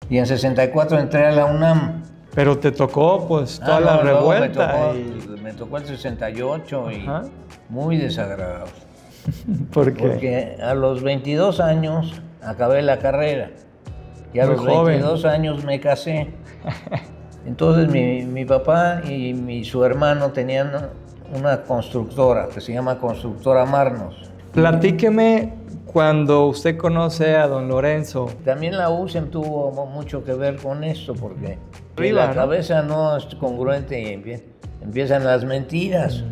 Y en 64 entré a la UNAM. Pero te tocó pues toda la revuelta. Me tocó el 68 y muy desagradable. ¿Por qué? Porque a los 22 años acabé la carrera y a los 22 años me casé. Entonces mi papá y su hermano tenían una constructora que se llama Constructora Marnos. Platíqueme cuando usted conoce a don Lorenzo. También la USEM tuvo mucho que ver con esto porque Arriba, la cabeza no es congruente y empiezan las mentiras.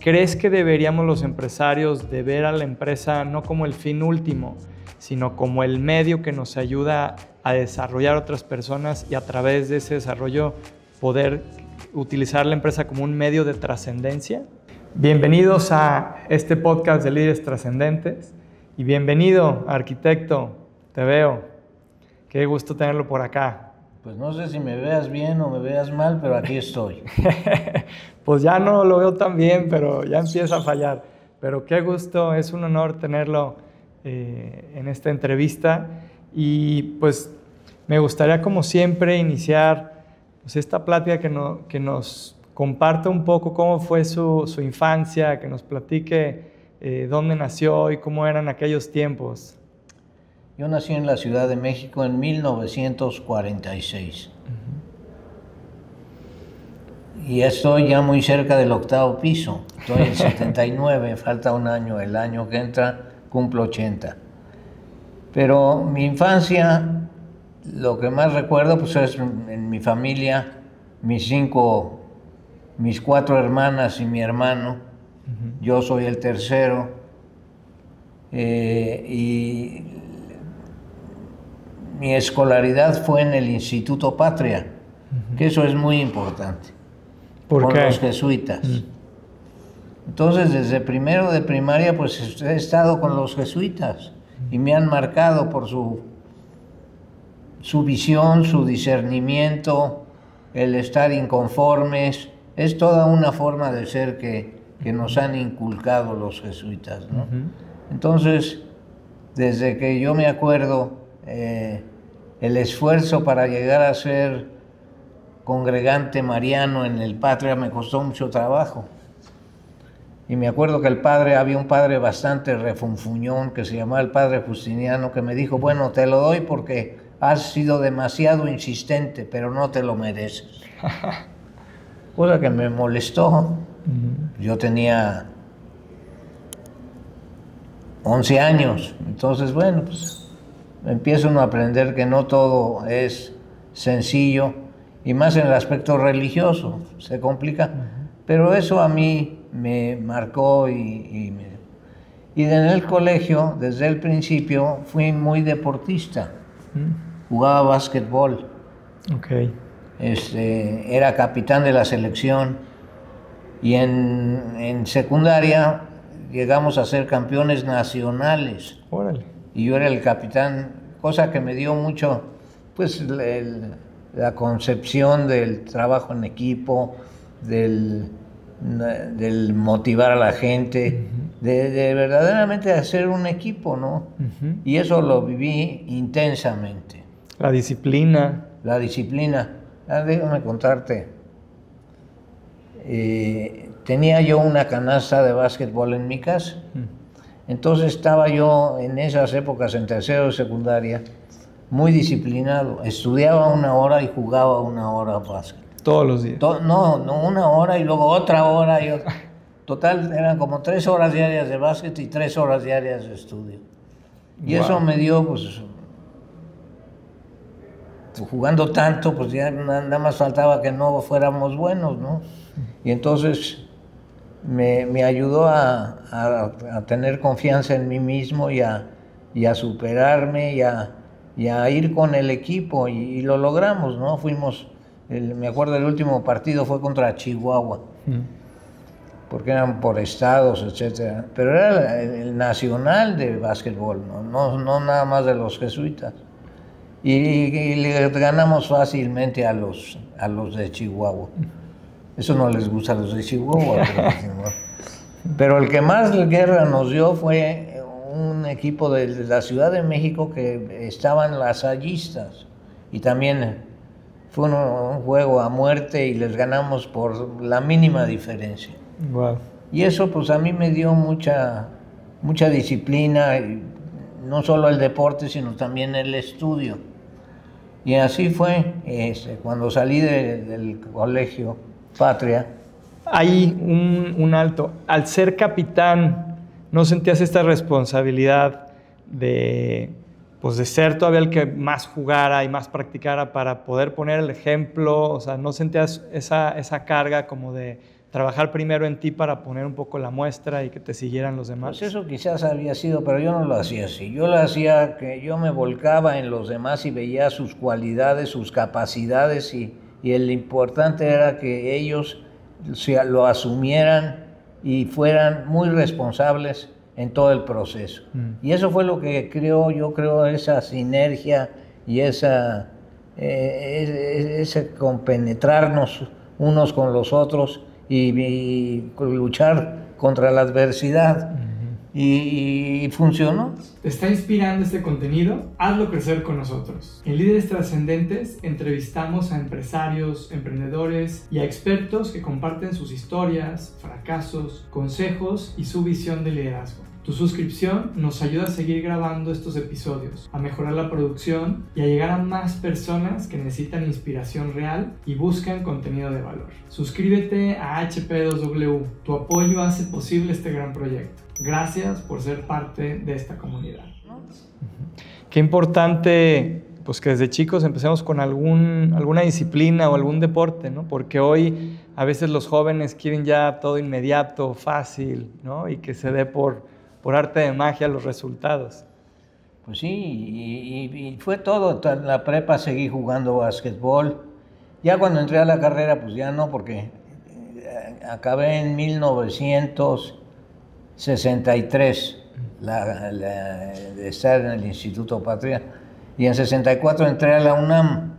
¿Crees que deberíamos los empresarios de ver a la empresa no como el fin último, sino como el medio que nos ayuda a desarrollar otras personas y a través de ese desarrollo poder utilizar la empresa como un medio de trascendencia? Bienvenidos a este podcast de Líderes Trascendentes y bienvenido, arquitecto, te veo. Qué gusto tenerlo por acá. Pues no sé si me veas bien o me veas mal, pero aquí estoy. Pues ya no lo veo tan bien, pero ya empieza a fallar. Pero qué gusto, es un honor tenerlo en esta entrevista. Y pues me gustaría, como siempre, iniciar pues, esta plática que nos comparta un poco cómo fue su infancia, que nos platique dónde nació y cómo eran aquellos tiempos. Yo nací en la Ciudad de México en 1946. Y estoy ya muy cerca del 8º piso. Estoy en 79, falta un año. El año que entra cumplo 80. Pero mi infancia, lo que más recuerdo pues es en mi familia, mis 4 hermanas y mi hermano. Yo soy el tercero. Y mi escolaridad fue en el Instituto Patria, que eso es muy importante. ¿Por qué? Con los jesuitas. Entonces, desde primero de primaria, pues he estado con los jesuitas y me han marcado por su visión, su discernimiento, el estar inconformes. Es toda una forma de ser que nos han inculcado los jesuitas, ¿no? Entonces, desde que yo me acuerdo, el esfuerzo para llegar a ser congregante mariano en el Patria me costó mucho trabajo. Y me acuerdo que había un padre bastante refunfuñón que se llamaba el padre Justiniano, que me dijo, bueno, te lo doy porque has sido demasiado insistente, pero no te lo mereces. Cosa que me molestó. Yo tenía 11 años, entonces bueno, pues empiezo uno a aprender que no todo es sencillo, y más en el aspecto religioso, se complica. Pero eso a mí me marcó y en el colegio, desde el principio, fui muy deportista. Jugaba básquetbol. Era capitán de la selección. Y en secundaria llegamos a ser campeones nacionales. Órale. Y yo era el capitán, cosa que me dio mucho, pues, la concepción del trabajo en equipo, del motivar a la gente, de verdaderamente hacer un equipo, ¿no? Y eso lo viví intensamente. La disciplina. La disciplina. Déjame contarte. Tenía yo una canasta de básquetbol en mi casa. Entonces estaba yo en esas épocas, en tercero de secundaria, muy disciplinado. Estudiaba 1 hora y jugaba 1 hora básquet. Todos los días. No, 1 hora y luego otra hora y otra. Total, eran como 3 horas diarias de básquet y 3 horas diarias de estudio. Y eso me dio, pues, jugando tanto, pues ya nada más faltaba que no fuéramos buenos, ¿no? Y entonces me ayudó a tener confianza en mí mismo y a superarme y a ir con el equipo y lo logramos, ¿no? Me acuerdo el último partido fue contra Chihuahua, porque eran por estados, etcétera. Pero era el nacional de básquetbol, no nada más de los jesuitas. Y le ganamos fácilmente a los de Chihuahua. Eso no les gusta a los de Chihuahua. Pero el que más guerra nos dio fue un equipo de la Ciudad de México que estaban lasallistas. y también fue un juego a muerte y les ganamos por la mínima diferencia. Wow. Y eso pues a mí me dio mucha disciplina, no solo el deporte, sino también el estudio. Y así fue, cuando salí del colegio Patria. Hay un alto. Al ser capitán, ¿no sentías esta responsabilidad de ser todavía el que más jugara y más practicara para poder poner el ejemplo? O sea, ¿no sentías esa carga como de trabajar primero en ti para poner un poco la muestra y que te siguieran los demás? Pues eso quizás había sido, pero yo no lo hacía así. Yo lo hacía que yo me volcaba en los demás y veía sus cualidades, sus capacidades y el importante era que ellos lo asumieran y fueran muy responsables en todo el proceso. Y eso fue lo que yo creo, esa sinergia y ese compenetrarnos unos con los otros y luchar contra la adversidad. Y funcionó. ¿Te está inspirando este contenido? Hazlo crecer con nosotros. En Líderes Trascendentes entrevistamos a empresarios, emprendedores y a expertos que comparten sus historias, fracasos, consejos y su visión de liderazgo. Tu suscripción nos ayuda a seguir grabando estos episodios, a mejorar la producción y a llegar a más personas que necesitan inspiración real y buscan contenido de valor. Suscríbete a HP2W. Tu apoyo hace posible este gran proyecto. Gracias por ser parte de esta comunidad. Qué importante pues que desde chicos empecemos con alguna disciplina o algún deporte, ¿no? Porque hoy a veces los jóvenes quieren ya todo inmediato, fácil, ¿no? Y que se dé por arte de magia los resultados. Pues sí, y fue todo. En la prepa seguí jugando básquetbol. Ya cuando entré a la carrera, pues ya no, porque acabé en 1963 de estar en el Instituto Patria. Y en 64 entré a la UNAM.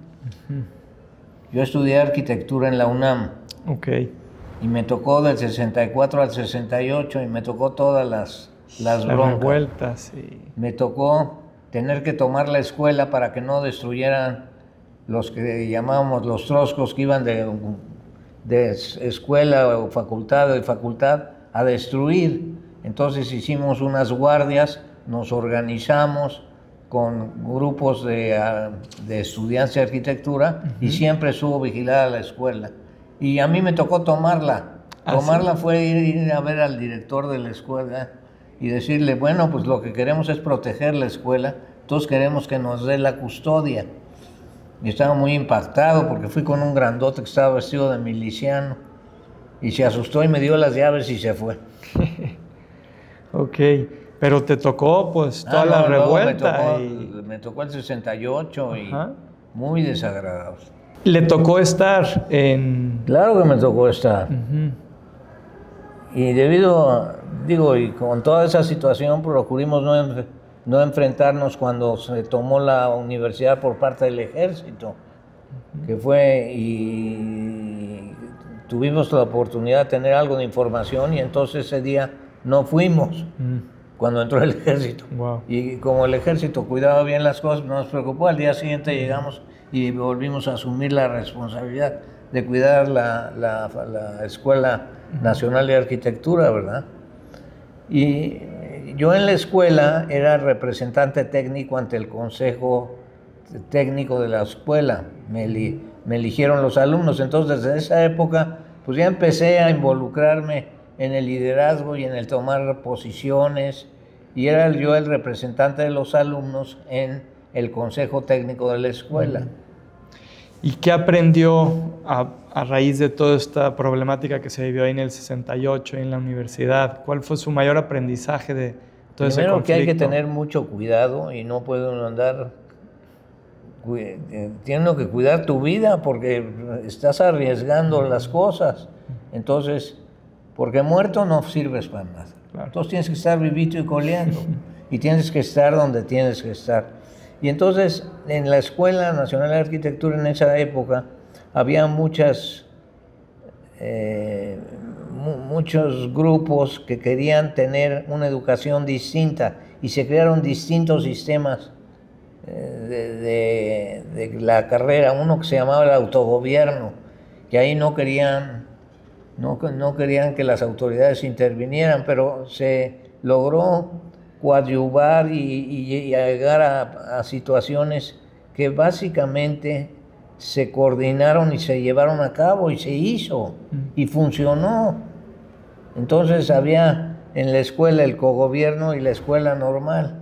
Yo estudié arquitectura en la UNAM. Okay. Y me tocó del 64 al 68 y me tocó todas las broncas. Revueltas, sí. Me tocó tener que tomar la escuela para que no destruyeran los que llamábamos los troscos, que iban de escuela o facultad a destruir. Entonces hicimos unas guardias, nos organizamos con grupos de estudiantes de arquitectura y siempre estuvo vigilada la escuela. Y a mí me tocó tomarla. Tomarla fue ir a ver al director de la escuela y decirle, bueno, pues lo que queremos es proteger la escuela, todos queremos que nos dé la custodia. Y estaba muy impactado porque fui con un grandote que estaba vestido de miliciano y se asustó y me dio las llaves y se fue. Ok, pero te tocó pues toda la revuelta. Me tocó el 68 y muy desagradable. ¿Le tocó estar en...? Claro que me tocó estar. Y y con toda esa situación procurimos no enfrentarnos cuando se tomó la universidad por parte del ejército, que fue, y tuvimos la oportunidad de tener algo de información y entonces ese día no fuimos cuando entró el ejército. Wow. Y como el ejército cuidaba bien las cosas, no nos preocupó. Al día siguiente llegamos y volvimos a asumir la responsabilidad de cuidar la Escuela Nacional de Arquitectura, ¿verdad? Y yo en la escuela era representante técnico ante el consejo técnico de la escuela. Me eligieron los alumnos, entonces desde esa época pues ya empecé a involucrarme en el liderazgo y en el tomar posiciones, y era yo el representante de los alumnos en el consejo técnico de la escuela. ¿Y qué aprendió a raíz de toda esta problemática que se vivió ahí en el 68 en la universidad? ¿Cuál fue su mayor aprendizaje de todo ese conflicto? Primero que hay que tener mucho cuidado y no puede uno andar... Tienes que cuidar tu vida porque estás arriesgando las cosas. Entonces, porque muerto no sirves para nada. Claro. Entonces tienes que estar vivito y coleando y tienes que estar donde tienes que estar. Y entonces en la Escuela Nacional de Arquitectura en esa época había muchos grupos que querían tener una educación distinta y se crearon distintos sistemas de la carrera, uno que se llamaba el autogobierno, que ahí no querían que las autoridades intervinieran, pero se logró coadyuvar y llegar a situaciones que básicamente se coordinaron y se llevaron a cabo y se hizo y funcionó. Entonces había en la escuela el cogobierno y la escuela normal.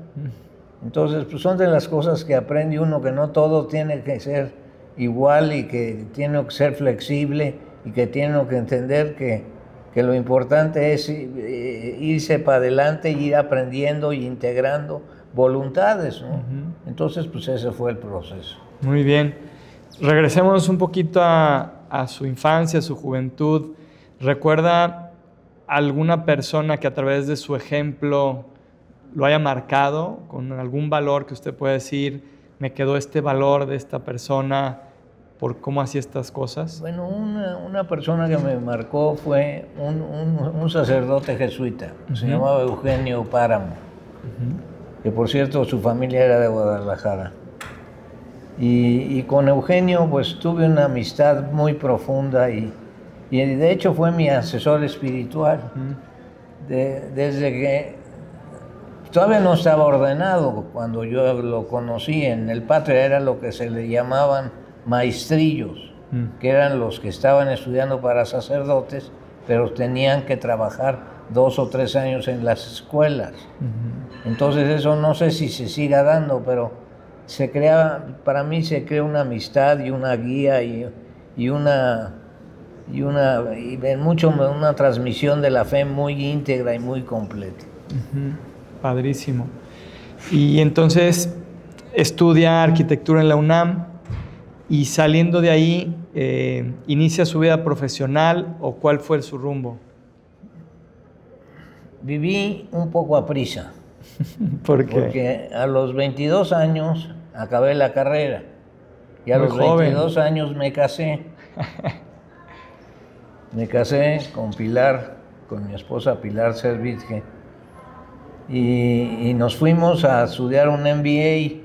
Entonces pues son de las cosas que aprende uno, que no todo tiene que ser igual y que tiene que ser flexible y que tiene que entender que lo importante es irse para adelante y ir aprendiendo y integrando voluntades, ¿no? Entonces pues ese fue el proceso. Muy bien. Regresemos un poquito a su infancia, a su juventud. ¿Recuerda alguna persona que a través de su ejemplo lo haya marcado con algún valor que usted pueda decir, me quedó este valor de esta persona por cómo hacía estas cosas? Bueno, una persona que me marcó fue un sacerdote jesuita, se llamaba Eugenio Páramo, que por cierto su familia era de Guadalajara. Y con Eugenio pues tuve una amistad muy profunda y de hecho fue mi asesor espiritual. Desde que todavía no estaba ordenado, cuando yo lo conocí en el Patria, era lo que se le llamaban maestrillos, que eran los que estaban estudiando para sacerdotes, pero tenían que trabajar 2 o 3 años en las escuelas. Entonces eso no sé si se siga dando, pero para mí se crea una amistad y una guía y una transmisión de la fe muy íntegra y muy completa. Padrísimo. Y entonces estudia arquitectura en la UNAM y saliendo de ahí, ¿inicia su vida profesional o cuál fue su rumbo? Viví un poco a prisa. ¿Por qué? Porque a los 22 años acabé la carrera y a los 22 años me casé. Me casé con Pilar, con mi esposa Pilar Servitje, y nos fuimos a estudiar un MBA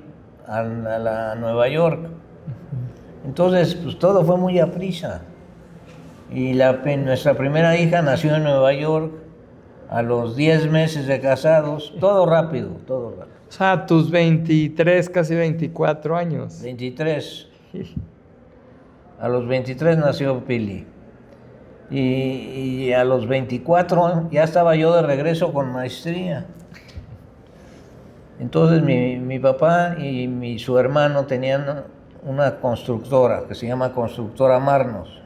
a Nueva York. Entonces, pues todo fue muy a prisa. Y nuestra primera hija nació en Nueva York a los 10 meses de casados, todo rápido, todo rápido. O sea, tus 23, casi 24 años. 23. A los 23 nació Pili. Y a los 24 ya estaba yo de regreso con maestría. Entonces mi papá y su hermano tenían una constructora que se llama Constructora Marnos.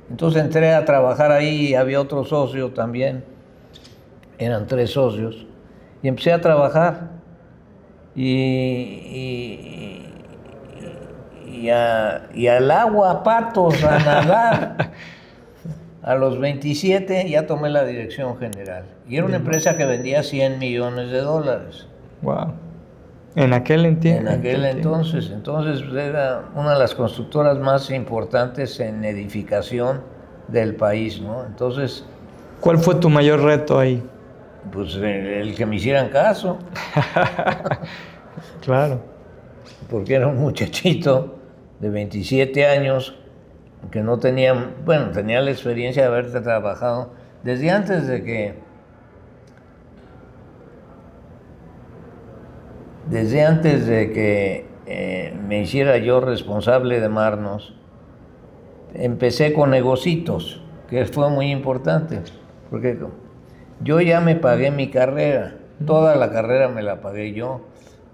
Entonces entré a trabajar ahí y había otro socio también. Eran 3 socios. Y empecé a trabajar. Y al agua, a patos, a nadar. A los 27 ya tomé la dirección general. Y era una empresa que vendía $100 millones. Wow. En aquel entonces. Entonces era una de las constructoras más importantes en edificación del país, ¿no? Entonces... ¿Cuál fue tu mayor reto ahí? Pues el que me hicieran caso. Claro. Porque era un muchachito de 27 años que no tenía, bueno, tenía la experiencia de haber trabajado desde antes de que me hiciera yo responsable de Marnos. Empecé con negocitos, que fue muy importante, porque yo ya me pagué mi carrera, toda la carrera me la pagué yo.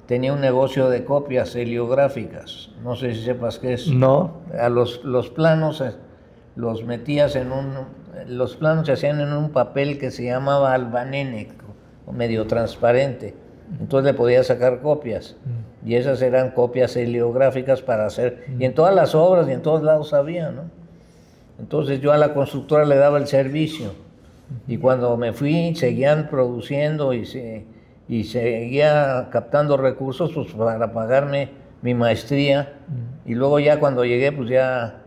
Tenía un negocio de copias heliográficas, no sé si sepas qué es. No. Los planos los metías los planos se hacían en un papel que se llamaba albanene, medio transparente. Entonces le podías sacar copias. Y esas eran copias heliográficas para hacer. Y en todas las obras y en todos lados había, ¿no? Entonces yo a la constructora le daba el servicio. Y cuando me fui, seguían produciendo y seguía captando recursos pues, para pagarme mi maestría. Y luego ya cuando llegué, pues ya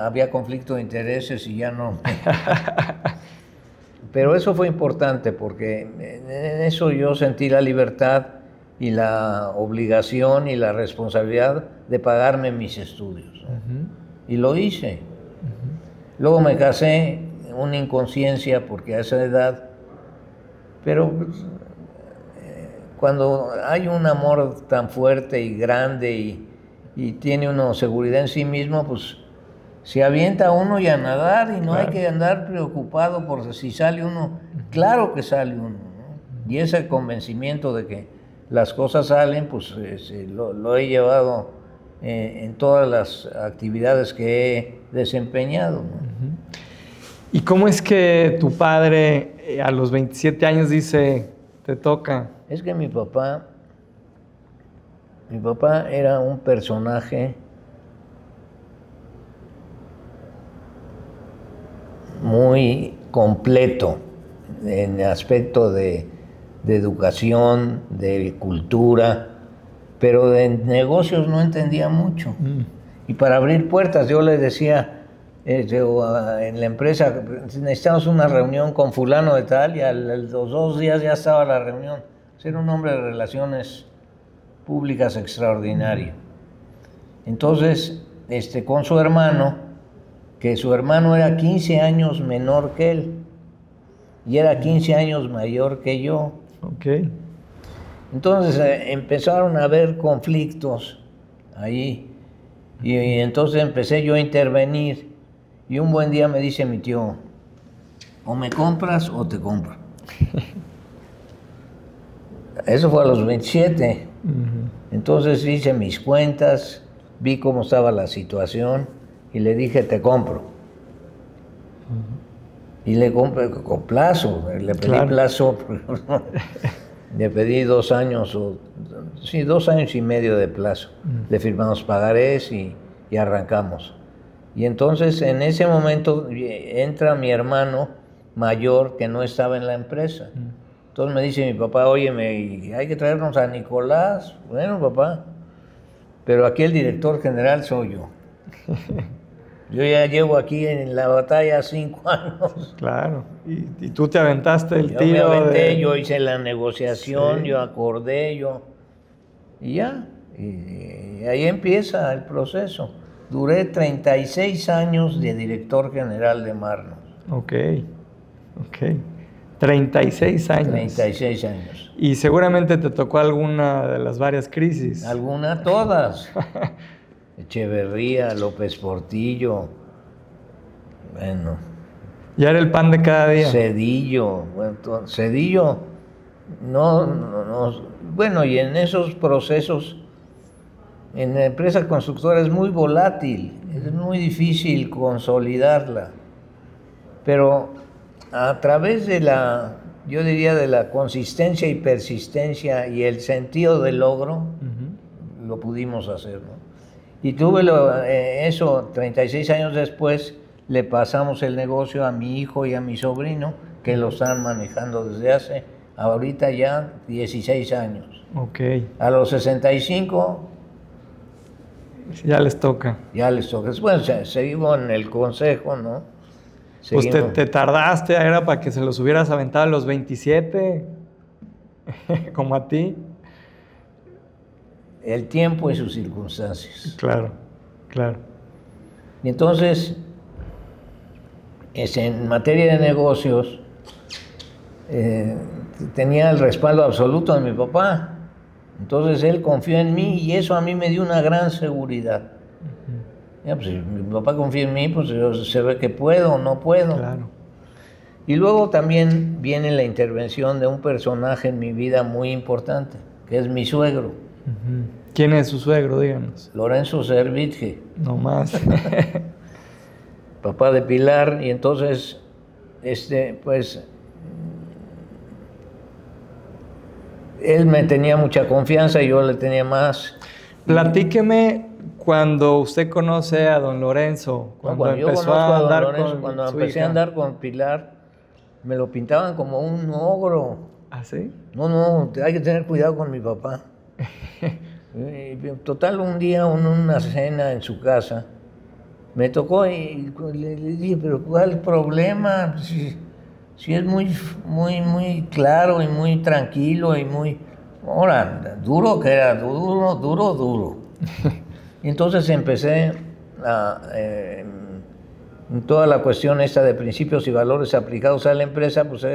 había conflicto de intereses y ya no. Pero eso fue importante porque en eso yo sentí la libertad y la obligación y la responsabilidad de pagarme mis estudios, ¿no? Y lo hice. Luego me casé, una inconsciencia porque a esa edad, pero pues, cuando hay un amor tan fuerte y grande y tiene uno seguridad en sí mismo, pues se avienta uno y a nadar y no hay que andar preocupado por si sale uno. Claro que sale uno, ¿no? Y ese convencimiento de que las cosas salen, pues lo he llevado en todas las actividades que he desempeñado, ¿no? ¿Y cómo es que tu padre a los 27 años dice, te toca? Es que mi papá era un personaje muy completo en aspecto de educación, de cultura, pero de negocios no entendía mucho. Y para abrir puertas, yo le decía en la empresa, necesitamos una reunión con fulano de tal, y a los 2 días ya estaba la reunión. Era un hombre de relaciones públicas extraordinario. Entonces, con su hermano, que su hermano era 15 años menor que él, y era 15 años mayor que yo. Okay. Entonces empezaron a haber conflictos ahí, y entonces empecé yo a intervenir, y un buen día me dice mi tío, o me compras o te compro. Eso fue a los 27. Entonces hice mis cuentas, vi cómo estaba la situación y le dije, te compro. Y le compré con plazo, le pedí plazo, le pedí 2 años, 2 años y medio de plazo. Le firmamos pagarés y arrancamos. Y entonces en ese momento entra mi hermano mayor que no estaba en la empresa. Entonces me dice mi papá, óyeme, hay que traernos a Nicolás. Bueno, papá, pero aquí el director general soy yo. Yo ya llevo aquí en la batalla 5 años. Claro, y tú te aventaste el yo tiro. Me aventé, yo hice la negociación, sí. Yo acordé, y ya. Y ahí empieza el proceso. Duré 36 años de director general de Marnos. Ok. 36 años. 36 años. Y seguramente te tocó alguna de las varias crisis. ¿Alguna? Todas. Echeverría, López Portillo, bueno. Ya era el pan de cada día. Cedillo, bueno, Cedillo, no, bueno, y en esos procesos, en la empresa constructora es muy volátil, es muy difícil consolidarla, pero a través de yo diría de la consistencia y persistencia y el sentido del logro, lo pudimos hacer, ¿no? Y tuve eso, 36 años después, le pasamos el negocio a mi hijo y a mi sobrino, que lo están manejando desde hace, ahorita ya 16 años. Ok. A los 65... Ya les toca. Ya les toca. Bueno, seguimos en el consejo, ¿no? Pues te tardaste, era para que se los hubieras aventado a los 27, como a ti. El tiempo y sus circunstancias. Claro. Y entonces, en materia de negocios, tenía el respaldo absoluto de mi papá. Entonces él confió en mí y eso a mí me dio una gran seguridad. Ya, pues, si mi papá confía en mí, pues se ve que puedo o no puedo. Claro. Y luego también viene la intervención de un personaje en mi vida muy importante, que es mi suegro. ¿Quién es su suegro? Díganos. Lorenzo Servitje. No más. Papá de Pilar, y entonces, pues, él me tenía mucha confianza y yo le tenía más. Platíqueme cuando usted conoce a don Lorenzo, cuando empezó a andar con cuando su empecé hija. a andar con Pilar, me lo pintaban como un ogro. ¿Ah, sí? No, hay que tener cuidado con mi papá. Total, un día, en una cena en su casa, me tocó y le dije, pero ¿cuál problema? Si es muy claro y muy tranquilo y muy... Ahora, duro que era, duro. Y entonces empecé en toda la cuestión esta de principios y valores aplicados a la empresa, pues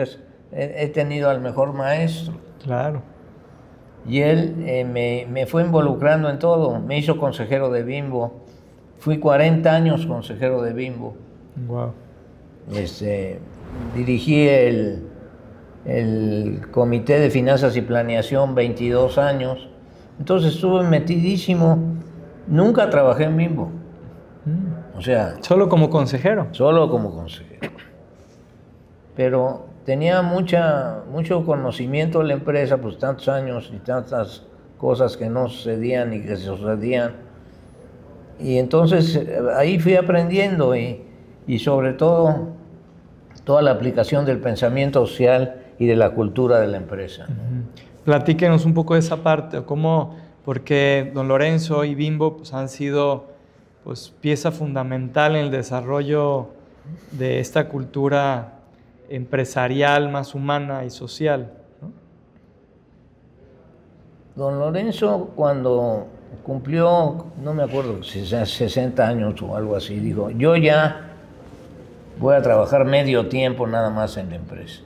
he tenido al mejor maestro. Claro. Y él me fue involucrando en todo, me hizo consejero de Bimbo, fui 40 años consejero de Bimbo. Wow. Dirigí el Comité de Finanzas y Planeación 22 años, entonces estuve metidísimo, nunca trabajé en Bimbo. O sea... ¿Solo como consejero? Solo como consejero. Pero tenía mucho conocimiento de la empresa, pues tantos años y tantas cosas que no sucedían y que sucedían. Y entonces ahí fui aprendiendo y sobre todo toda la aplicación del pensamiento social y de la cultura de la empresa. Platíquenos un poco de esa parte, porque don Lorenzo y Bimbo pues, han sido pues, pieza fundamental en el desarrollo de esta cultura empresarial más humana y social, ¿no? Don Lorenzo, cuando cumplió, no me acuerdo, 60 años o algo así, dijo, yo ya voy a trabajar medio tiempo nada más en la empresa.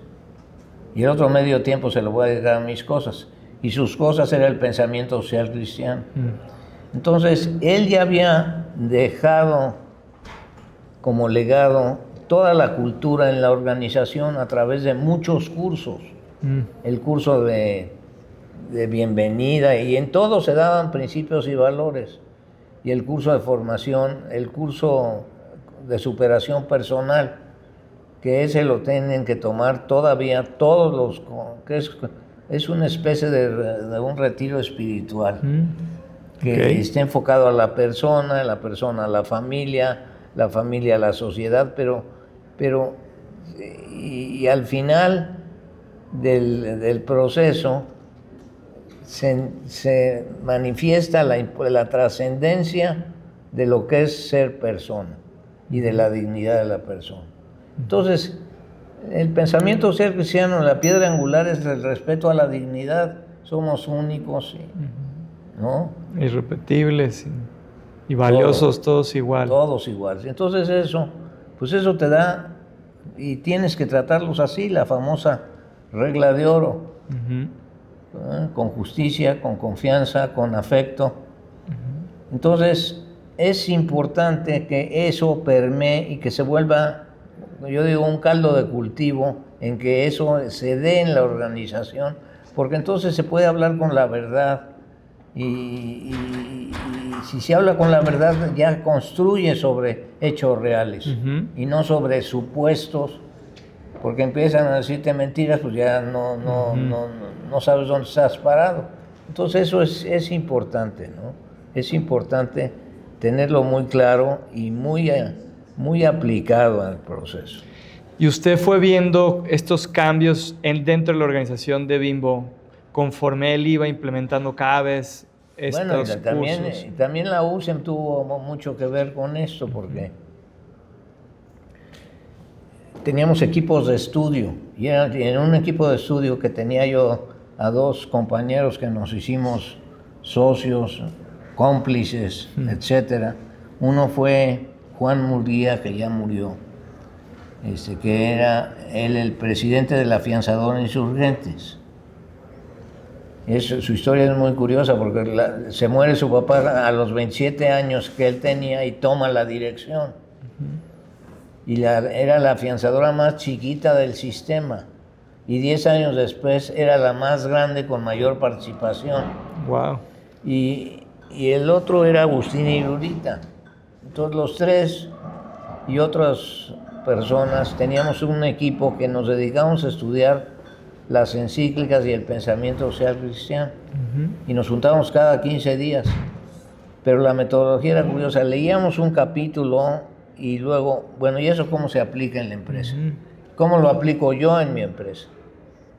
Y el otro medio tiempo se lo voy a dedicar a mis cosas. Y sus cosas era el pensamiento social cristiano. Entonces, él ya había dejado como legado toda la cultura en la organización a través de muchos cursos. El curso de bienvenida, y en todo se daban principios y valores. Y el curso de formación, el curso de superación personal, que ese lo tienen que tomar todavía todos los... que es una especie de un retiro espiritual, que está enfocado a la persona a la familia a la sociedad, pero y al final del proceso se manifiesta la trascendencia de lo que es ser persona y de la dignidad de la persona. Entonces, el pensamiento social cristiano, la piedra angular es el respeto a la dignidad. Somos únicos, ¿no? Irrepetibles y valiosos, todos igual. Todos iguales. Entonces eso te da, y tienes que tratarlos así, la famosa regla de oro, con justicia, con confianza, con afecto. Entonces, es importante que eso permee y que se vuelva, yo digo, un caldo de cultivo, en que eso se dé en la organización, porque entonces se puede hablar con la verdad, y si se habla con la verdad ya construye sobre hechos reales y no sobre supuestos, porque empiezan a decirte mentiras, pues ya no sabes dónde estás parado. Entonces eso es importante, ¿no? Es importante tenerlo muy claro y muy aplicado al proceso. ¿Y usted fue viendo estos cambios dentro de la organización de Bimbo conforme él iba implementando cada vez estos cursos? También la USEM tuvo mucho que ver con esto, porque teníamos equipos de estudio, y en un equipo de estudio que tenía yo a dos compañeros que nos hicimos socios, cómplices, etcétera. Uno fue Juan Murguía, que ya murió, que era él el presidente de la Afianzadora Insurgentes. Su historia es muy curiosa, porque se muere su papá a los 27 años que él tenía y toma la dirección. Y era la afianzadora más chiquita del sistema. Y 10 años después era la más grande con mayor participación. Wow. Y el otro era Agustín Irurita. Entonces los tres y otras personas teníamos un equipo que nos dedicábamos a estudiar las encíclicas y el pensamiento social cristiano. Y nos juntábamos cada 15 días. Pero la metodología era curiosa. Leíamos un capítulo y luego, bueno, ¿y eso cómo se aplica en la empresa? ¿Cómo lo aplico yo en mi empresa?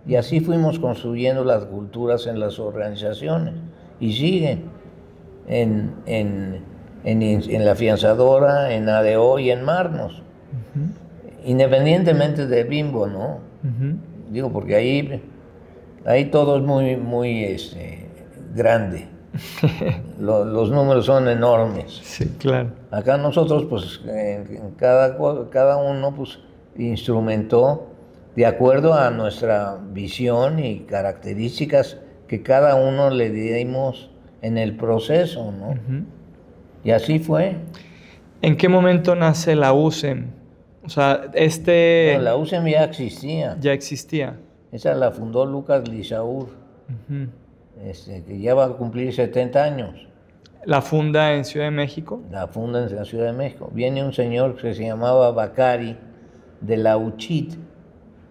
Y así fuimos construyendo las culturas en las organizaciones. Y siguen en la Afianzadora, en ADO y en Marnos. Independientemente de Bimbo, ¿no? Digo, porque ahí Ahí todo es muy grande. Los números son enormes. Sí, claro. Acá nosotros, pues, cada uno, pues, instrumentó de acuerdo a nuestra visión y características que cada uno le dimos en el proceso, ¿no? Uh-huh. Y así fue. ¿En qué momento nace la USEM? O sea, No, la USEM ya existía. Ya existía. Esa la fundó Lucas Lisaur, Uh-huh. que ya va a cumplir 70 años. ¿La funda en Ciudad de México? La funda en la Ciudad de México. Viene un señor que se llamaba Bacari de la UCIT,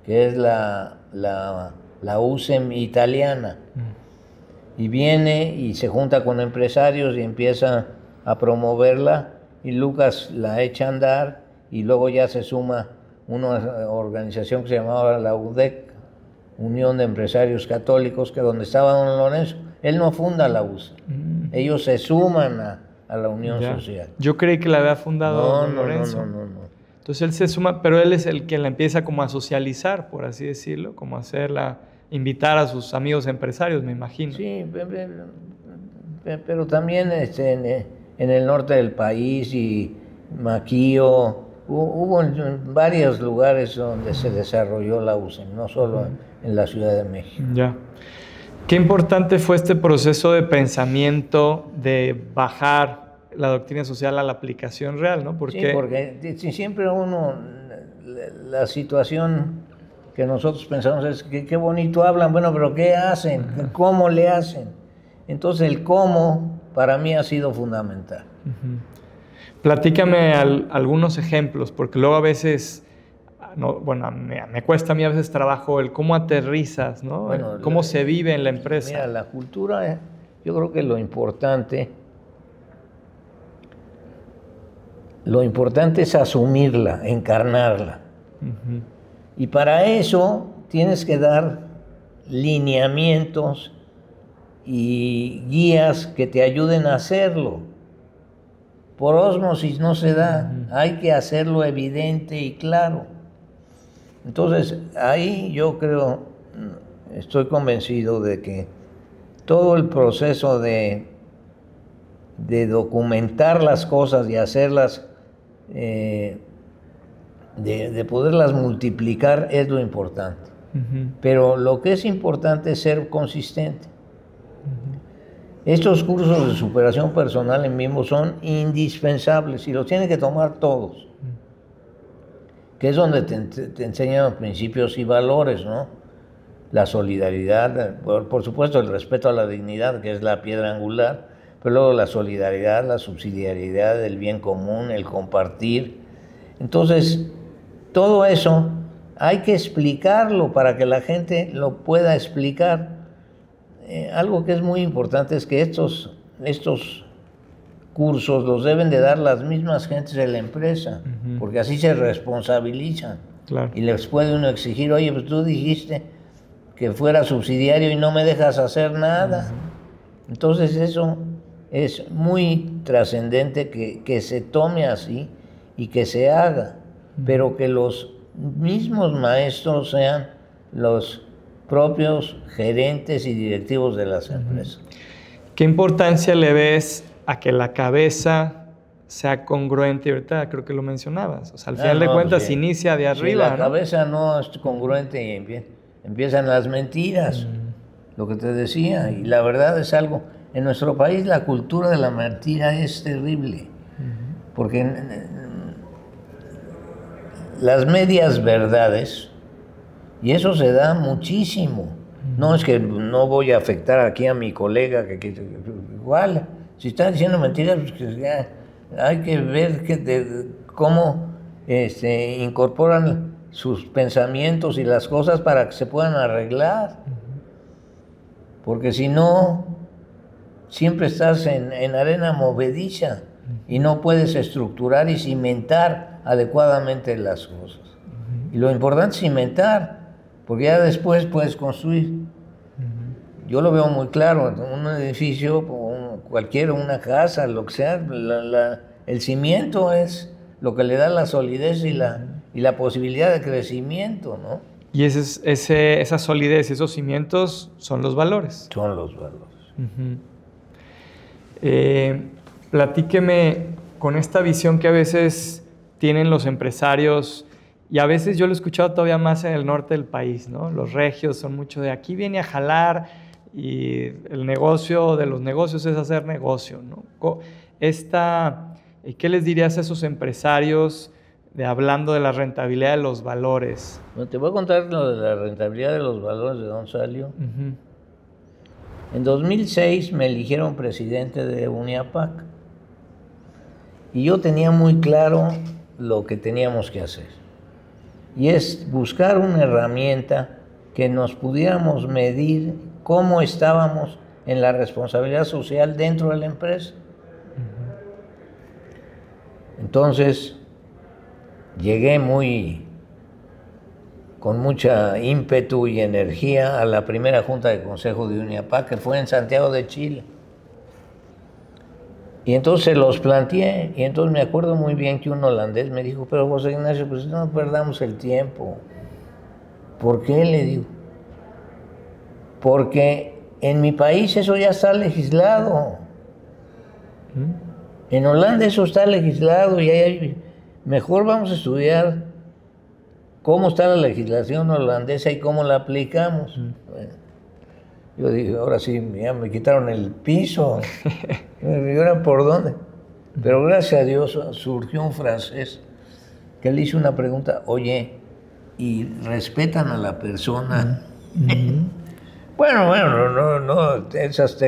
que es la USEM italiana. Y viene y se junta con empresarios y empieza a promoverla, y Lucas la echa a andar, y luego ya se suma una organización que se llamaba la UDEC, Unión de Empresarios Católicos, que donde estaba don Lorenzo. Él no funda la USEM, ellos se suman a la Unión Social. Yo creí que la había fundado don Lorenzo. No. Entonces él se suma, pero él es el que la empieza como a socializar, por así decirlo, como a hacerla, invitar a sus amigos empresarios, me imagino. Sí, pero también en el norte del país y Maquío, hubo en varios lugares donde se desarrolló la USEM, no solo en la Ciudad de México. Ya. Qué importante fue este proceso de pensamiento de bajar la doctrina social a la aplicación real, ¿no? Sí, porque siempre la situación que nosotros pensamos es que qué bonito hablan, bueno, pero ¿qué hacen? ¿Cómo le hacen? Entonces el cómo para mí ha sido fundamental. Uh-huh. Platícame algunos ejemplos, porque luego a veces, me cuesta a mí a veces trabajo el cómo aterrizas, ¿no? Bueno, cómo se vive en la empresa. Mira, la cultura, yo creo que lo importante es asumirla, encarnarla. Uh-huh. Y para eso tienes que dar lineamientos y guías que te ayuden a hacerlo. Por ósmosis no se da, hay que hacerlo evidente y claro. Entonces, ahí yo estoy convencido de que todo el proceso de documentar las cosas y hacerlas, de poderlas multiplicar es lo importante. Uh-huh. Pero lo que es importante es ser consistente. Uh-huh. Estos cursos de superación personal en mismo son indispensables y los tienen que tomar todos. Que es donde te enseñan los principios y valores, ¿no? La solidaridad, por supuesto el respeto a la dignidad, que es la piedra angular, pero luego la solidaridad, la subsidiariedad, el bien común, el compartir. Entonces, todo eso hay que explicarlo para que la gente lo pueda explicar. Algo que es muy importante es que estos cursos los deben de dar las mismas gentes de la empresa, uh-huh, porque así se responsabilizan. Claro. Y les puede uno exigir, oye, pues tú dijiste que fuera subsidiario y no me dejas hacer nada. Uh-huh. Entonces eso es muy trascendente que se tome así y que se haga, uh-huh, pero que los mismos maestros sean los propios gerentes y directivos de las empresas. ¿Qué importancia le ves a que la cabeza sea congruente? Ahorita creo que lo mencionabas. O sea, al final de cuentas pues inicia de arriba. Si la cabeza no es congruente y empiezan las mentiras, lo que te decía. Y la verdad es algo, en nuestro país la cultura de la mentira es terrible, porque las medias verdades, y eso se da muchísimo. No es que no voy a afectar aquí a mi colega, que igual, si está diciendo mentiras, pues ya hay que ver cómo incorporan sus pensamientos y las cosas para que se puedan arreglar. Porque si no, siempre estás en arena movediza y no puedes estructurar y cimentar adecuadamente las cosas. Y lo importante es cimentar, porque ya después puedes construir. Yo lo veo muy claro, un edificio, una casa, lo que sea, el cimiento es lo que le da la solidez y la posibilidad de crecimiento, ¿no? Y esa solidez, esos cimientos son los valores. Son los valores. Platíqueme con esta visión que a veces tienen los empresarios, y a veces yo lo he escuchado todavía más en el norte del país, ¿no? Los regios son mucho de aquí viene a jalar y el negocio de los negocios es hacer negocio, ¿no? ¿Qué les dirías a esos empresarios hablando de la rentabilidad de los valores? Bueno, te voy a contar lo de la rentabilidad de los valores, de dónde salió. En 2006 me eligieron presidente de Uniapac y yo tenía muy claro lo que teníamos que hacer, y es buscar una herramienta que nos pudiéramos medir cómo estábamos en la responsabilidad social dentro de la empresa. Entonces llegué con mucha ímpetu y energía a la primera junta de consejo de Uniapac, que fue en Santiago de Chile. Y entonces los planteé, y entonces me acuerdo muy bien que un holandés me dijo, pero José Ignacio, pues no perdamos el tiempo. ¿Por qué? Le digo. Porque en mi país eso ya está legislado. En Holanda eso está legislado y mejor vamos a estudiar cómo está la legislación holandesa y cómo la aplicamos. Bueno, yo dije, ahora sí, ya me quitaron el piso. ¿Y ahora por dónde? Pero gracias a Dios surgió un francés que le hizo una pregunta, oye, ¿y respetan a la persona? Bueno, no, esas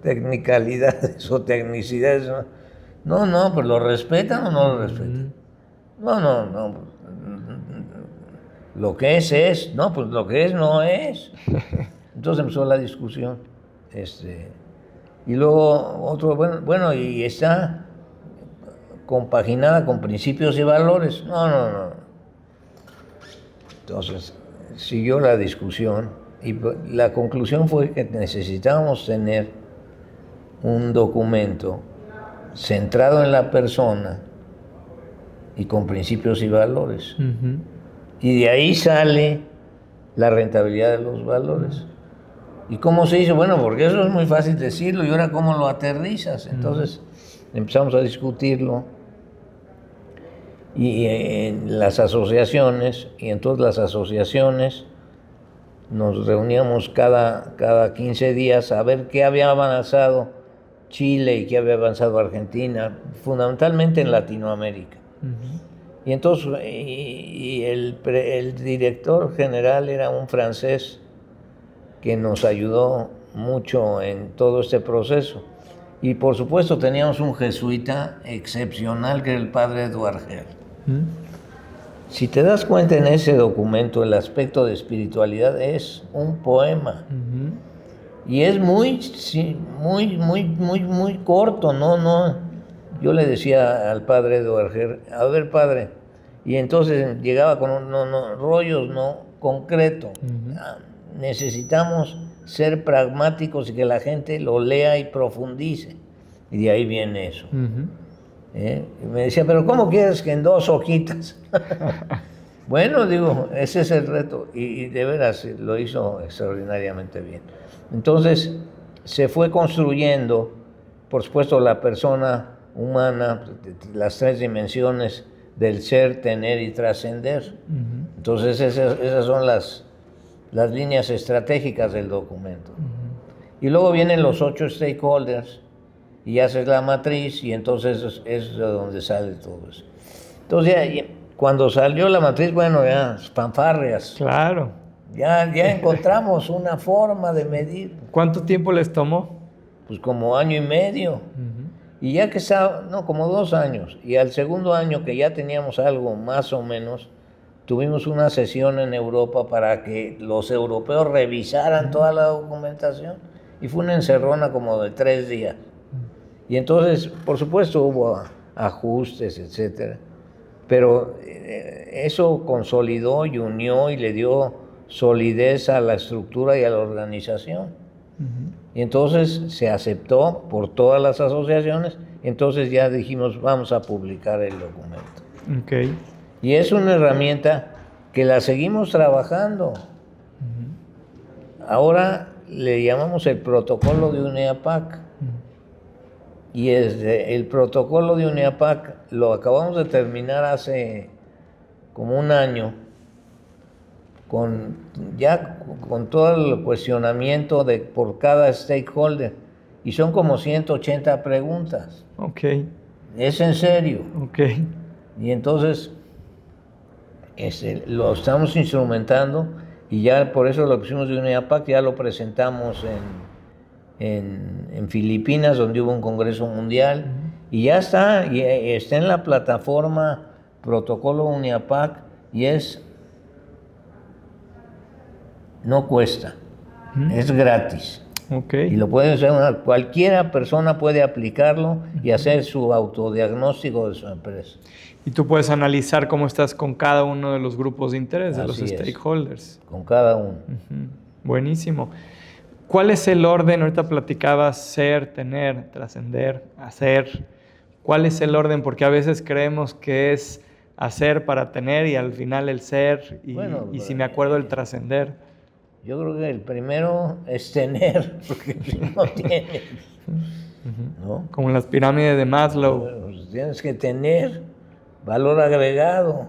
tecnicalidades o tecnicidades, no, pues ¿lo respetan o no lo respetan? No, lo que es, no, pues lo que es no es. Entonces empezó la discusión. Y luego otro, bueno, y está compaginada con principios y valores. No. Entonces siguió la discusión y la conclusión fue que necesitábamos tener un documento centrado en la persona y con principios y valores. Y de ahí sale la rentabilidad de los valores. ¿Y cómo se hizo? Bueno, porque eso es muy fácil decirlo, y ahora cómo lo aterrizas. Entonces empezamos a discutirlo, y en las asociaciones, y en todas las asociaciones nos reuníamos cada 15 días a ver qué había avanzado Chile y qué había avanzado Argentina, fundamentalmente en Latinoamérica. Y entonces el director general era un francés que nos ayudó mucho en todo este proceso. Y por supuesto teníamos un jesuita excepcional que era el padre Duarger. Si te das cuenta, en ese documento el aspecto de espiritualidad es un poema. Y es muy corto, no. Yo le decía al padre Duarger, a ver, padre, y entonces llegaba con rollos, no concreto. Necesitamos ser pragmáticos y que la gente lo lea y profundice. Y de ahí viene eso. Y me decía, pero ¿cómo quieres que en 2 hojitas? Bueno, digo, ese es el reto. Y de veras lo hizo extraordinariamente bien. Entonces se fue construyendo, por supuesto, la persona humana, las 3 dimensiones del ser, tener y trascender. Entonces esas son las líneas estratégicas del documento. Y luego vienen los 8 stakeholders y haces la matriz, y entonces es de donde sale todo eso. Entonces ya, cuando salió la matriz, bueno, ya fanfarrias. Claro. Ya encontramos una forma de medir. ¿Cuánto tiempo les tomó? Pues como 1 año y medio. Y ya que estaba, como 2 años. Y al segundo año, que ya teníamos algo más o menos, tuvimos una sesión en Europa para que los europeos revisaran toda la documentación. Y fue una encerrona como de 3 días. Y entonces, por supuesto, hubo ajustes, etcétera. Pero eso consolidó y unió y le dio solidez a la estructura y a la organización. Y entonces se aceptó por todas las asociaciones. Entonces ya dijimos, vamos a publicar el documento. Y es una herramienta que la seguimos trabajando. Ahora le llamamos el protocolo de UNEAPAC. Y el protocolo de UNEAPAC lo acabamos de terminar hace como un año, con todo el cuestionamiento por cada stakeholder. Y son como 180 preguntas. Ok. Es en serio. Ok. Y entonces lo estamos instrumentando y ya por eso lo pusimos de UNEAPAC, ya lo presentamos en Filipinas, donde hubo un congreso mundial, y ya está en la plataforma Protocolo UNEAPAC y no cuesta, es gratis. Okay. Y lo puede hacer cualquiera persona puede aplicarlo y hacer su autodiagnóstico de su empresa. Y tú puedes analizar cómo estás con cada uno de los grupos de interés, de los stakeholders. Con cada uno. Buenísimo. ¿Cuál es el orden? Ahorita platicabas ser, tener, trascender, hacer. ¿Cuál es el orden? Porque a veces creemos que es hacer para tener y al final el ser y si me acuerdo el trascender. Yo creo que el primero es tener, porque no tienes, ¿no? Como en las pirámides de Maslow. Pues tienes que tener valor agregado,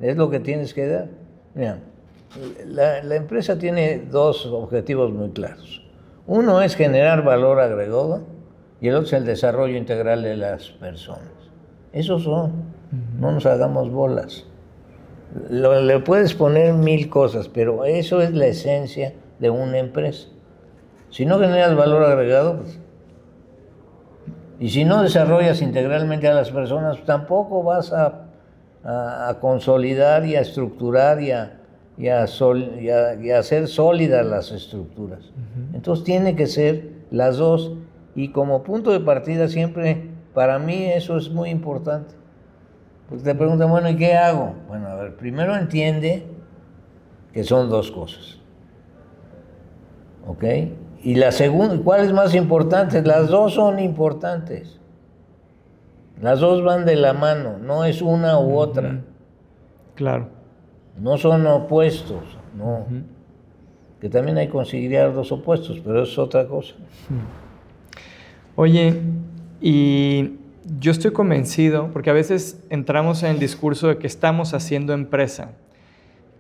es lo que tienes que dar. Mira, la empresa tiene dos objetivos muy claros. Uno es generar valor agregado y el otro es el desarrollo integral de las personas. Esos son, no nos hagamos bolas. Le puedes poner 1000 cosas, pero eso es la esencia de una empresa. Si no generas valor agregado, pues, y si no desarrollas integralmente a las personas, pues, tampoco vas a consolidar y a estructurar y a hacer sólidas las estructuras. Entonces tiene que ser las dos, y como punto de partida siempre, para mí eso es muy importante. Pues te preguntan, bueno, ¿y qué hago? Bueno, a ver, primero entiende que son dos cosas. ¿Ok? Y la segunda, ¿cuál es más importante? Las dos son importantes. Las dos van de la mano, no es una u otra. Claro. No son opuestos, no. Que también hay que conciliar los opuestos, pero es otra cosa. Oye, y yo estoy convencido, porque a veces entramos en el discurso de que estamos haciendo empresa,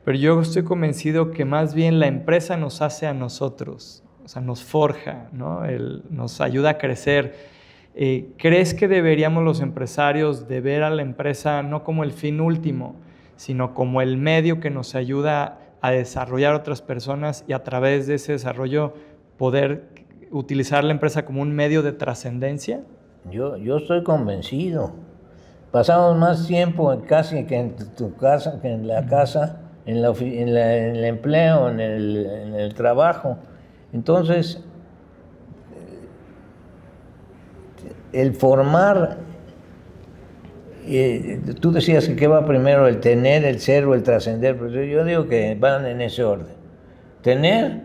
pero yo estoy convencido que más bien la empresa nos hace a nosotros, o sea, nos forja, ¿no? Nos ayuda a crecer. ¿Crees que deberíamos los empresarios de ver a la empresa no como el fin último, sino como el medio que nos ayuda a desarrollar otras personas y a través de ese desarrollo poder utilizar la empresa como un medio de trascendencia? Yo estoy convencido. Pasamos más tiempo casi que en tu casa, que en la casa, en el empleo, en el trabajo. Entonces, el formar, tú decías que qué va primero, el tener, el ser o el trascender, pero yo digo que van en ese orden. Tener,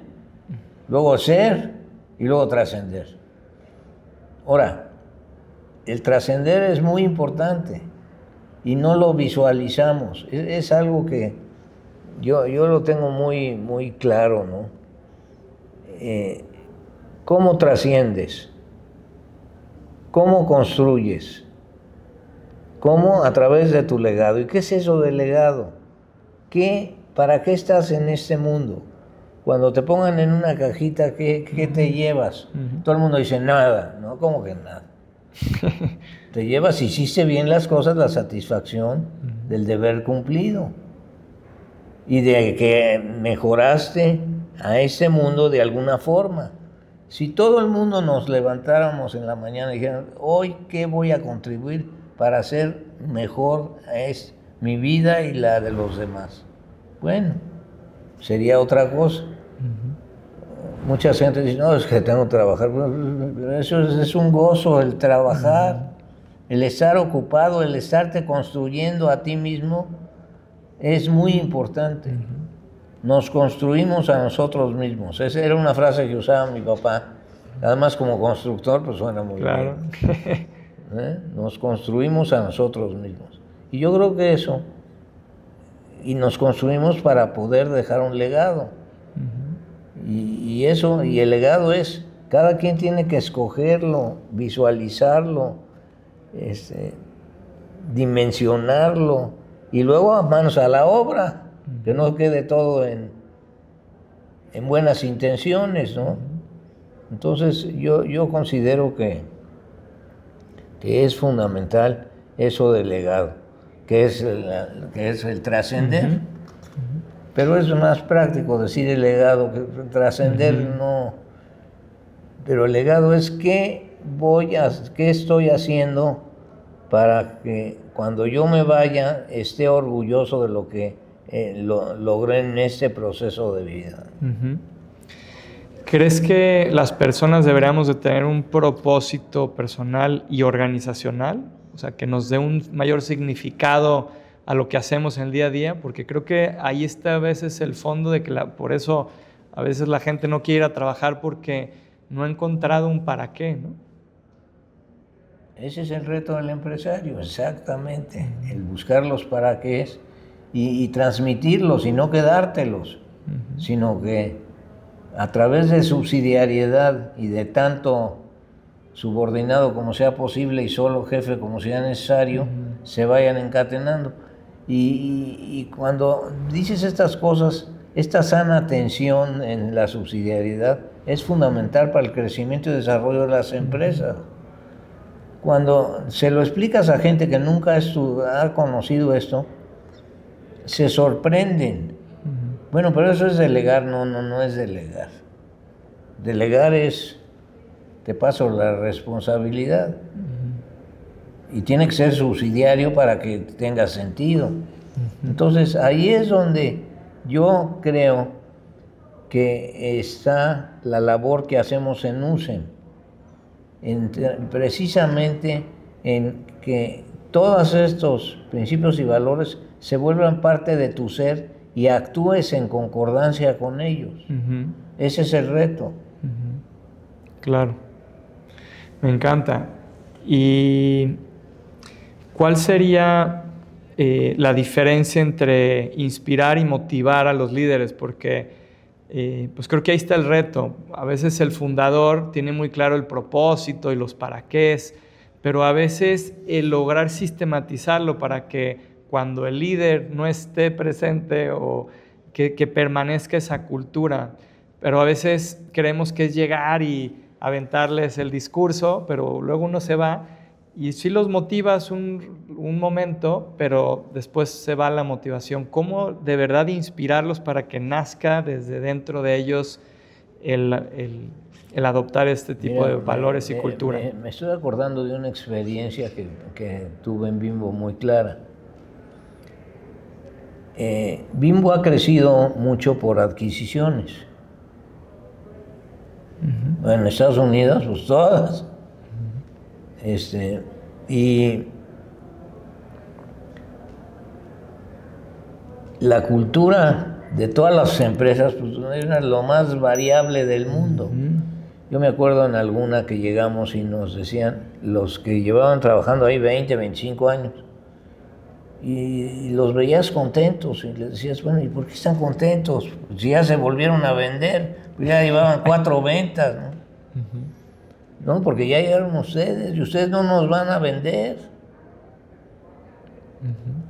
luego ser y luego trascender. Ahora, el trascender es muy importante y no lo visualizamos. Es algo que yo lo tengo muy, muy claro, ¿no? ¿Cómo trasciendes? ¿Cómo construyes? ¿Cómo? A través de tu legado. ¿Y qué es eso del legado? ¿Para qué estás en este mundo? Cuando te pongan en una cajita, ¿qué te llevas? Todo el mundo dice nada, ¿no? ¿Cómo que nada? Te llevas, si hiciste bien las cosas, la satisfacción del deber cumplido y de que mejoraste a este mundo de alguna forma. Si todo el mundo nos levantáramos en la mañana y dijéramos, hoy, ¿qué voy a contribuir para hacer mejor mi vida y la de los demás? Bueno, sería otra cosa. Mucha gente dice, no, es que tengo que trabajar. Eso es un gozo, el trabajar, el estar ocupado, el estarte construyendo a ti mismo, es muy importante. Nos construimos a nosotros mismos. Esa era una frase que usaba mi papá. Además, como constructor, pues suena muy bien. Nos construimos a nosotros mismos. Y yo creo que eso y nos construimos para poder dejar un legado. Y eso, y el legado es, cada quien tiene que escogerlo, visualizarlo, dimensionarlo, y luego manos a la obra, que no quede todo en buenas intenciones, ¿no? Entonces yo considero que es fundamental eso del legado, que es el trascender. Pero es más práctico decir el legado, que trascender no. Pero el legado es qué estoy haciendo para que cuando yo me vaya esté orgulloso de lo que logré en este proceso de vida. ¿Crees que las personas deberíamos de tener un propósito personal y organizacional? O sea, que nos dé un mayor significado a lo que hacemos en el día a día, porque creo que ahí está a veces el fondo de que por eso a veces la gente no quiere ir a trabajar porque no ha encontrado un para qué, ¿no? Ese es el reto del empresario, exactamente, el buscar los para qué y transmitirlos y no quedártelos, sino que a través de subsidiariedad y de tanto subordinado como sea posible y solo jefe como sea necesario, se vayan encadenando. Y cuando dices estas cosas, esta sana tensión en la subsidiariedad es fundamental para el crecimiento y desarrollo de las empresas. Cuando se lo explicas a gente que nunca ha conocido esto, se sorprenden. Bueno, pero eso es delegar. No es delegar. Delegar es, te paso la responsabilidad. Y tiene que ser subsidiario para que tenga sentido. Entonces, ahí es donde yo creo que está la labor que hacemos en USEM. Precisamente en que todos estos principios y valores se vuelvan parte de tu ser y actúes en concordancia con ellos. Ese es el reto. Claro, me encanta. ¿Y cuál sería la diferencia entre inspirar y motivar a los líderes? Porque pues creo que ahí está el reto. A veces el fundador tiene muy claro el propósito y los para qué, pero a veces el lograr sistematizarlo para que cuando el líder no esté presente o que permanezca esa cultura. Pero a veces creemos que es llegar y aventarles el discurso, pero luego uno se va y sí los motivas un momento, pero después se va la motivación. ¿Cómo de verdad inspirarlos para que nazca desde dentro de ellos el adoptar este tipo de valores y cultura? Me estoy acordando de una experiencia que tuve en Bimbo muy clara. Bimbo ha crecido mucho por adquisiciones. Bueno, en Estados Unidos, pues todas. Y la cultura de todas las empresas pues, era lo más variable del mundo. Yo me acuerdo en alguna que llegamos y nos decían, los que llevaban trabajando ahí 20, 25 años, y los veías contentos y les decías, bueno, ¿y por qué están contentos? Pues ya se volvieron a vender, pues ya llevaban 4 ventas, ¿no? No, porque ya llegaron ustedes y ustedes no nos van a vender.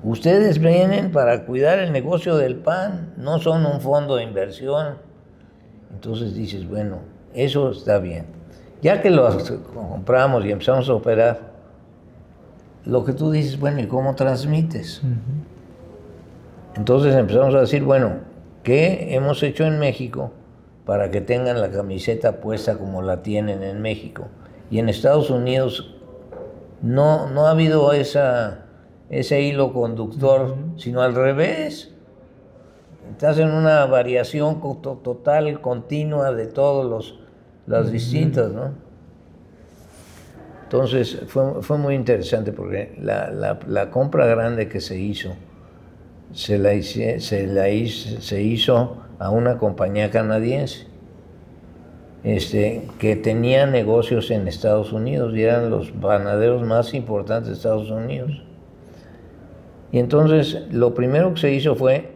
Ustedes vienen para cuidar el negocio del pan, no son un fondo de inversión. Entonces dices, bueno, eso está bien. Ya que lo compramos y empezamos a operar, lo que tú dices, bueno, ¿y cómo transmites? Entonces empezamos a decir, bueno, ¿qué hemos hecho en México para que tengan la camiseta puesta como la tienen en México? Y en Estados Unidos no ha habido ese hilo conductor, sino al revés. Estás en una variación total, continua de todos las distintas, ¿no? Entonces fue muy interesante porque la compra grande que se hizo, se hizo a una compañía canadiense que tenía negocios en Estados Unidos y eran los panaderos más importantes de Estados Unidos. Y entonces lo primero que se hizo fue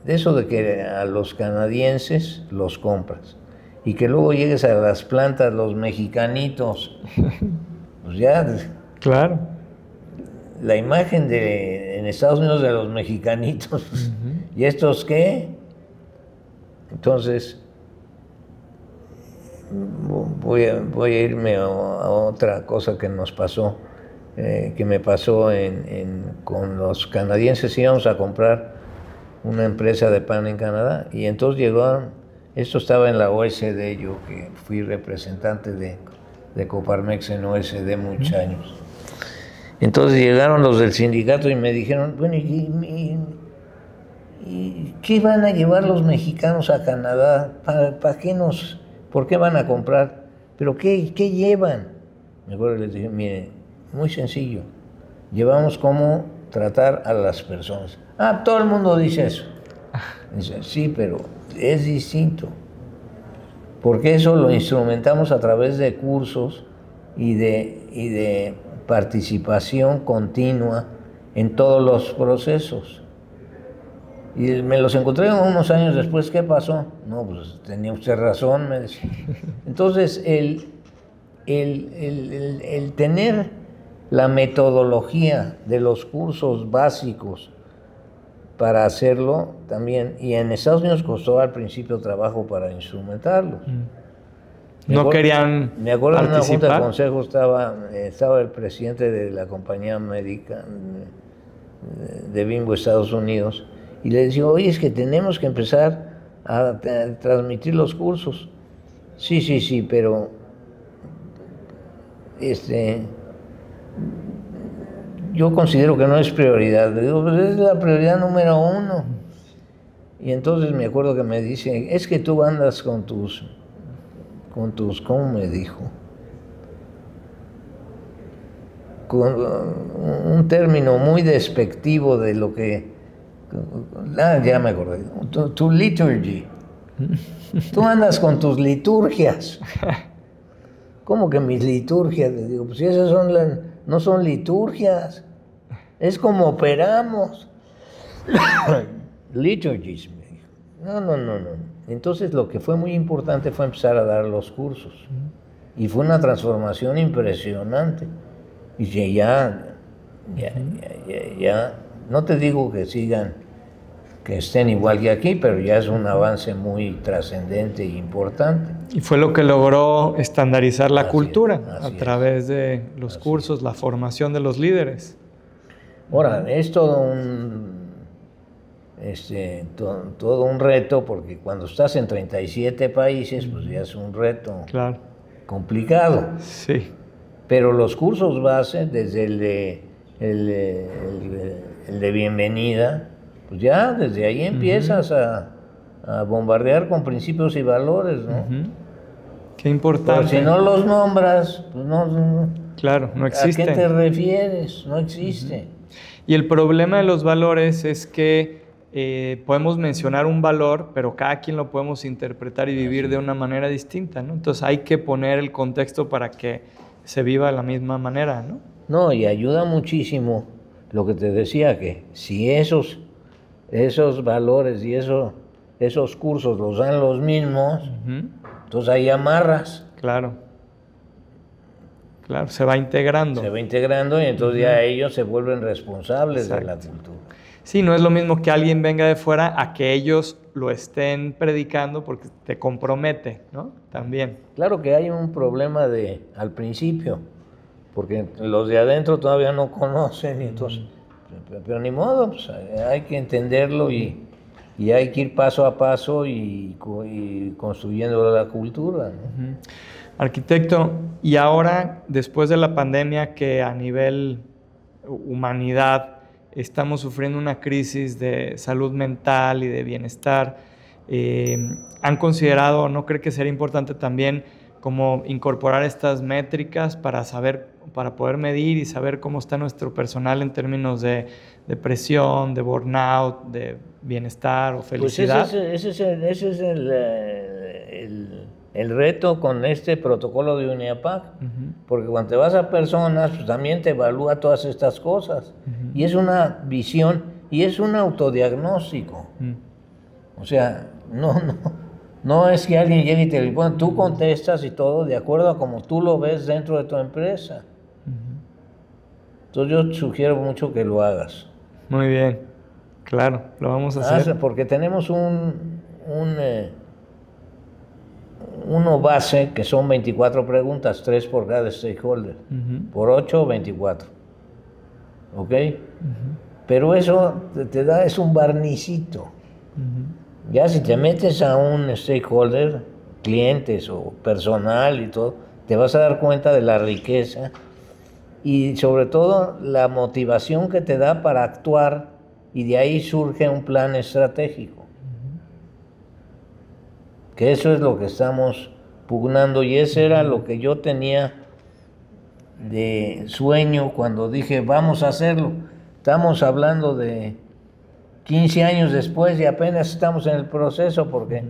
de eso de que a los canadienses los compras y que luego llegues a las plantas, los mexicanitos, pues ya... Claro. La imagen en Estados Unidos de los mexicanitos, ¿y estos qué? Entonces, voy a irme a otra cosa que nos pasó, que me pasó con los canadienses. Íbamos a comprar una empresa de pan en Canadá y entonces llegaron, esto estaba en la OSD, yo que fui representante de Coparmex en OSD muchos años. Entonces llegaron los del sindicato y me dijeron, bueno, ¿y qué van a llevar los mexicanos a Canadá? ¿Por qué van a comprar? ¿Pero qué llevan? Me acuerdo que les dije, mire, muy sencillo, llevamos cómo tratar a las personas. Ah, todo el mundo dice eso. Dice, sí, pero es distinto, porque eso lo instrumentamos a través de cursos y de participación continua en todos los procesos. Y me los encontré unos años después. ¿Qué pasó? No, pues tenía usted razón, me decía. Entonces, el tener la metodología de los cursos básicos para hacerlo también, y en Estados Unidos costó al principio trabajo para instrumentarlos. Querían me acuerdo participar. En una junta de consejo estaba el presidente de la compañía América de Bimbo, Estados Unidos, y le decía, oye, es que tenemos que empezar a transmitir los cursos. Sí, pero yo considero que no es prioridad. Le digo, pues es la prioridad número 1. Y entonces me acuerdo que me dice, es que tú andas con tus, ¿cómo me dijo? Con un término muy despectivo de lo que... ya me acordé. Tu liturgy. Tú andas con tus liturgias. ¿Cómo que mis liturgias? Le digo, pues si esas no son liturgias. Es como operamos. Liturgies, me dijo. No. Entonces lo que fue muy importante fue empezar a dar los cursos. Y fue una transformación impresionante. Y ya, no te digo que sigan, que estén igual que aquí, pero ya es un avance muy trascendente e importante. Y fue lo que logró estandarizar la cultura a través de los cursos, la formación de los líderes. Ahora, es todo un reto, porque cuando estás en 37 países, pues ya es un reto complicado. Sí. Pero los cursos base, desde el de bienvenida, pues ya desde ahí empiezas a bombardear con principios y valores, ¿no? Qué importante. Pero si no los nombras, pues no. Claro, no existen. ¿A qué te refieres? No existe. Y el problema de los valores es que podemos mencionar un valor, pero cada quien lo podemos interpretar y vivir de una manera distinta, ¿no? Entonces hay que poner el contexto para que se viva de la misma manera, ¿no? No, y ayuda muchísimo lo que te decía, que si esos valores y esos cursos los dan los mismos, entonces ahí amarras. Claro, se va integrando. Se va integrando y entonces ya ellos se vuelven responsables de la cultura. Sí, no es lo mismo que alguien venga de fuera a que ellos lo estén predicando, porque te compromete, ¿no? También. Claro que hay un problema al principio, porque los de adentro todavía no conocen, y entonces, pero ni modo, pues hay que entenderlo y hay que ir paso a paso y construyendo la cultura, ¿no? Arquitecto, y ahora, después de la pandemia, que a nivel humanidad estamos sufriendo una crisis de salud mental y de bienestar, ¿han considerado, no cree que sería importante también como incorporar estas métricas para poder medir y saber cómo está nuestro personal en términos de depresión, de burnout, de bienestar o felicidad? Pues ese es el reto con este protocolo de UNIAPAC, porque cuando te vas a personas, pues también te evalúa todas estas cosas. Y es una visión y es un autodiagnóstico. O sea, no es que alguien llegue y te lo pone, tú contestas y todo de acuerdo a como tú lo ves dentro de tu empresa. Entonces yo sugiero mucho que lo hagas. Muy bien, claro, lo vamos a hacer. Porque tenemos uno base que son 24 preguntas, 3 por cada stakeholder, por 8, 24. ¿Ok? Pero eso te da, es un barnicito. Ya si te metes a un stakeholder, clientes o personal y todo, te vas a dar cuenta de la riqueza y sobre todo la motivación que te da para actuar, y de ahí surge un plan estratégico. Que eso es lo que estamos pugnando, y ese era lo que yo tenía de sueño cuando dije vamos a hacerlo. Estamos hablando de 15 años después y apenas estamos en el proceso, porque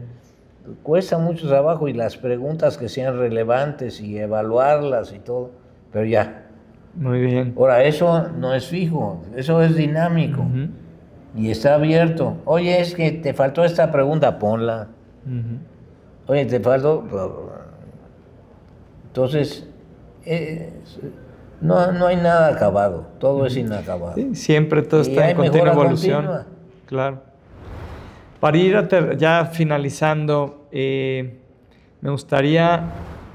cuesta mucho trabajo y las preguntas que sean relevantes y evaluarlas y todo, pero ya. Muy bien. Ahora, eso no es fijo, eso es dinámico y está abierto. Oye, es que te faltó esta pregunta, ponla. Oye, te faltó. Entonces, no hay nada acabado, todo es inacabado. Sí, siempre todo está en continua evolución. Continua. Claro. Para ir ya finalizando, me gustaría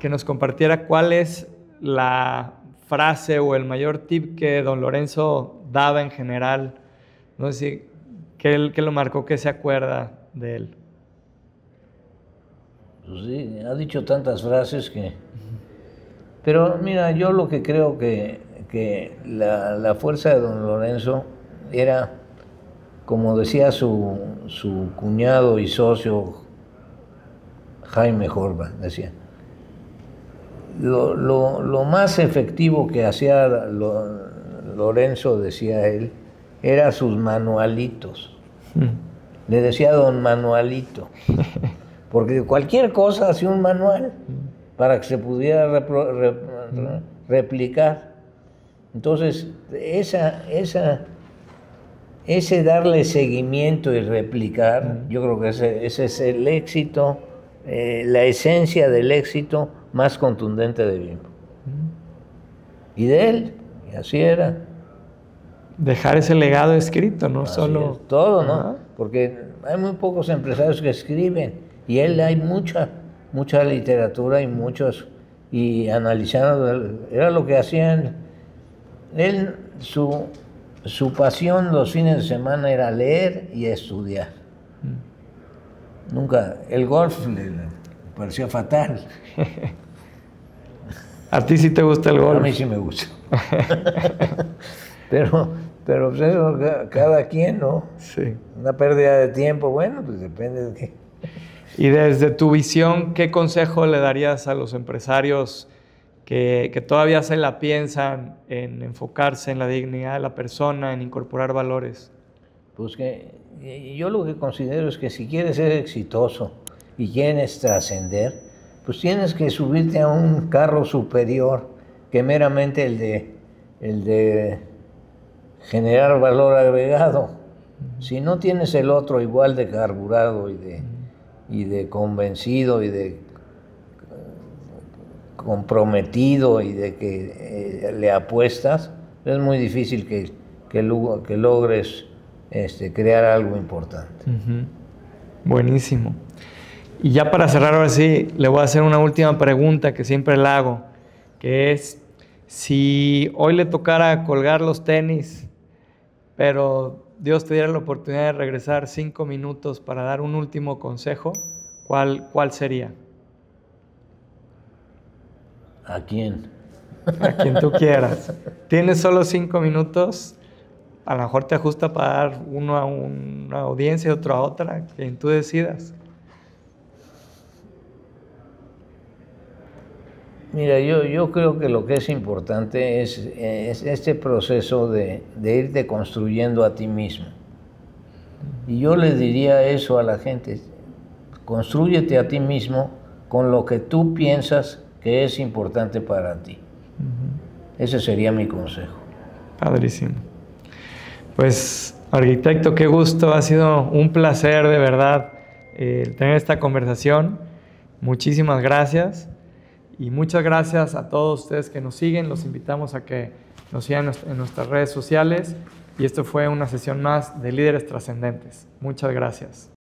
que nos compartiera cuál es la frase o el mayor tip que don Lorenzo daba en general. No sé si qué lo marcó, qué se acuerda de él. Pues sí, ha dicho tantas frases que... Pero mira, yo lo que creo que la fuerza de don Lorenzo era, como decía su cuñado y socio Jaime Jorba, decía, lo más efectivo que hacía Lorenzo, decía él, era sus manualitos. Le decía don Manualito, porque cualquier cosa hacía un manual para que se pudiera replicar. Entonces, ese darle seguimiento y replicar, yo creo que ese es el éxito, la esencia del éxito más contundente de Bimbo. Y de él, y así era. Dejar ese legado escrito, no así solo... es, todo, ¿no? Porque hay muy pocos empresarios que escriben, y él hay mucha literatura y muchos, y analizando, era lo que hacían. Él, su pasión los fines de semana era leer y estudiar. Nunca, el golf le parecía fatal. ¿A ti sí te gusta el golf? A mí sí me gusta. pero pues eso, cada quien, ¿no? Sí. Una pérdida de tiempo, bueno, pues depende de qué. Y desde tu visión, ¿qué consejo le darías a los empresarios que todavía se la piensan en enfocarse en la dignidad de la persona, en incorporar valores? Pues que yo lo que considero es que si quieres ser exitoso y quieres trascender, pues tienes que subirte a un carro superior que meramente el de generar valor agregado. Si no tienes el otro igual de carburado y de convencido y de comprometido y de que le apuestas, es muy difícil que logres crear algo importante. Buenísimo. Y ya para cerrar, ahora sí, le voy a hacer una última pregunta que siempre le hago, que es, si hoy le tocara colgar los tenis, pero Dios te diera la oportunidad de regresar 5 minutos para dar un último consejo, ¿cuál sería? ¿A quién? A quien tú quieras. Tienes solo 5 minutos, a lo mejor te ajusta para dar uno a una audiencia y otro a otra, quien tú decidas. Mira, yo creo que lo que es importante es este proceso de irte construyendo a ti mismo. Y yo le diría eso a la gente, constrúyete a ti mismo con lo que tú piensas que es importante para ti. Ese sería mi consejo. Padrísimo. Pues, arquitecto, qué gusto, ha sido un placer de verdad tener esta conversación. Muchísimas gracias y muchas gracias a todos ustedes que nos siguen. Los invitamos a que nos sigan en nuestras redes sociales y esto fue una sesión más de Líderes Trascendentes. Muchas gracias.